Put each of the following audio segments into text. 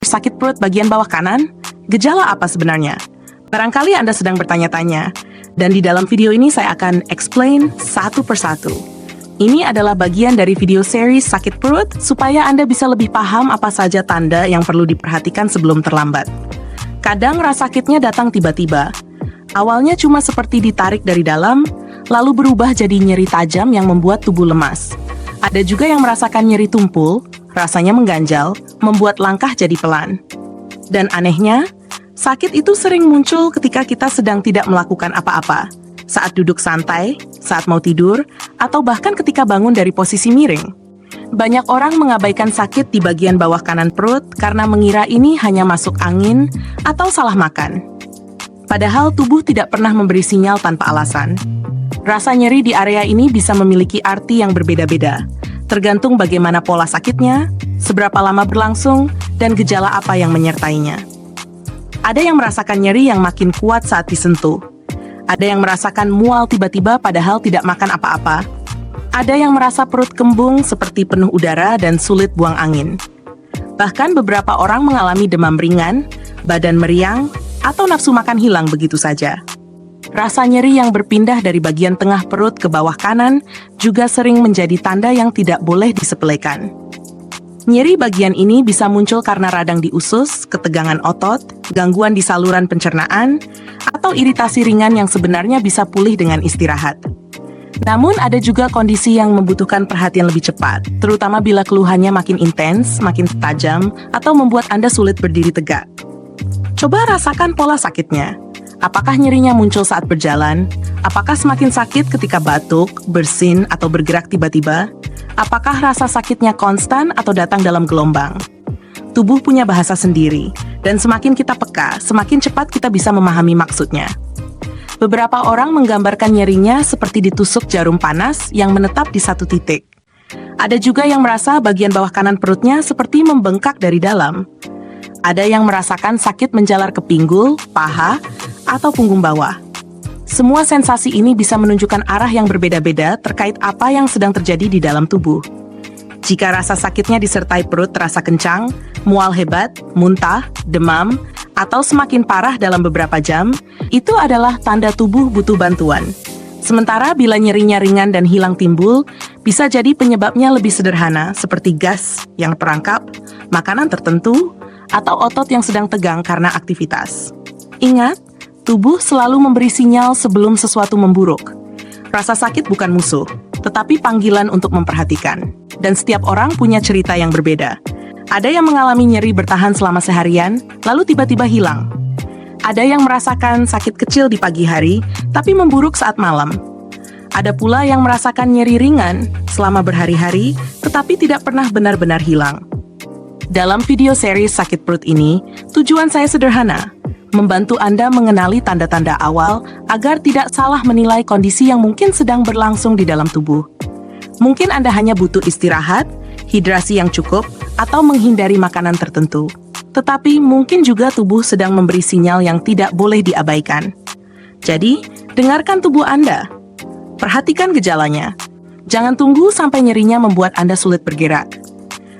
sakit perut bagian bawah kanan? Gejala apa sebenarnya? Barangkali Anda sedang bertanya-tanya, dan di dalam video ini saya akan explain satu persatu. Ini adalah bagian dari video series sakit perut supaya Anda bisa lebih paham apa saja tanda yang perlu diperhatikan sebelum terlambat. Kadang rasa sakitnya datang tiba-tiba. Awalnya cuma seperti ditarik dari dalam, lalu berubah jadi nyeri tajam yang membuat tubuh lemas. Ada juga yang merasakan nyeri tumpul, rasanya mengganjal, membuat langkah jadi pelan. Dan anehnya, sakit itu sering muncul ketika kita sedang tidak melakukan apa-apa, saat duduk santai, saat mau tidur, atau bahkan ketika bangun dari posisi miring. Banyak orang mengabaikan sakit di bagian bawah kanan perut karena mengira ini hanya masuk angin atau salah makan. Padahal tubuh tidak pernah memberi sinyal tanpa alasan. Rasa nyeri di area ini bisa memiliki arti yang berbeda-beda, tergantung bagaimana pola sakitnya, seberapa lama berlangsung, dan gejala apa yang menyertainya. Ada yang merasakan nyeri yang makin kuat saat disentuh. Ada yang merasakan mual tiba-tiba padahal tidak makan apa-apa. Ada yang merasa perut kembung seperti penuh udara dan sulit buang angin. Bahkan beberapa orang mengalami demam ringan, badan meriang, atau nafsu makan hilang begitu saja. Rasa nyeri yang berpindah dari bagian tengah perut ke bawah kanan juga sering menjadi tanda yang tidak boleh disepelekan. Nyeri bagian ini bisa muncul karena radang di usus, ketegangan otot, gangguan di saluran pencernaan, atau iritasi ringan yang sebenarnya bisa pulih dengan istirahat. Namun ada juga kondisi yang membutuhkan perhatian lebih cepat, terutama bila keluhannya makin intens, makin tajam, atau membuat Anda sulit berdiri tegak. Coba rasakan pola sakitnya. Apakah nyerinya muncul saat berjalan? Apakah semakin sakit ketika batuk, bersin, atau bergerak tiba-tiba? Apakah rasa sakitnya konstan atau datang dalam gelombang? Tubuh punya bahasa sendiri, dan semakin kita peka, semakin cepat kita bisa memahami maksudnya. Beberapa orang menggambarkan nyerinya seperti ditusuk jarum panas yang menetap di satu titik. Ada juga yang merasa bagian bawah kanan perutnya seperti membengkak dari dalam. Ada yang merasakan sakit menjalar ke pinggul, paha, atau punggung bawah. Semua sensasi ini bisa menunjukkan arah yang berbeda-beda terkait apa yang sedang terjadi di dalam tubuh. Jika rasa sakitnya disertai perut terasa kencang, mual hebat, muntah, demam, atau semakin parah dalam beberapa jam, itu adalah tanda tubuh butuh bantuan. Sementara bila nyerinya ringan dan hilang timbul, bisa jadi penyebabnya lebih sederhana seperti gas yang terperangkap, makanan tertentu, atau otot yang sedang tegang karena aktivitas. Ingat, tubuh selalu memberi sinyal sebelum sesuatu memburuk. Rasa sakit bukan musuh, tetapi panggilan untuk memperhatikan. Dan setiap orang punya cerita yang berbeda. Ada yang mengalami nyeri bertahan selama seharian, lalu tiba-tiba hilang. Ada yang merasakan sakit kecil di pagi hari, tapi memburuk saat malam. Ada pula yang merasakan nyeri ringan selama berhari-hari, tetapi tidak pernah benar-benar hilang. Dalam video series sakit perut ini, tujuan saya sederhana, membantu Anda mengenali tanda-tanda awal agar tidak salah menilai kondisi yang mungkin sedang berlangsung di dalam tubuh. Mungkin Anda hanya butuh istirahat, hidrasi yang cukup, atau menghindari makanan tertentu. Tetapi mungkin juga tubuh sedang memberi sinyal yang tidak boleh diabaikan. Jadi, dengarkan tubuh Anda. Perhatikan gejalanya. Jangan tunggu sampai nyerinya membuat Anda sulit bergerak.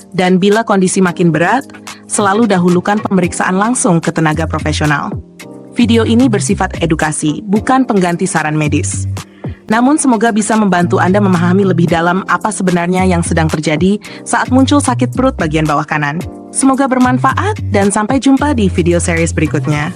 Dan bila kondisi makin berat, selalu dahulukan pemeriksaan langsung ke tenaga profesional. Video ini bersifat edukasi, bukan pengganti saran medis. Namun semoga bisa membantu Anda memahami lebih dalam apa sebenarnya yang sedang terjadi saat muncul sakit perut bagian bawah kanan. Semoga bermanfaat dan sampai jumpa di video series berikutnya.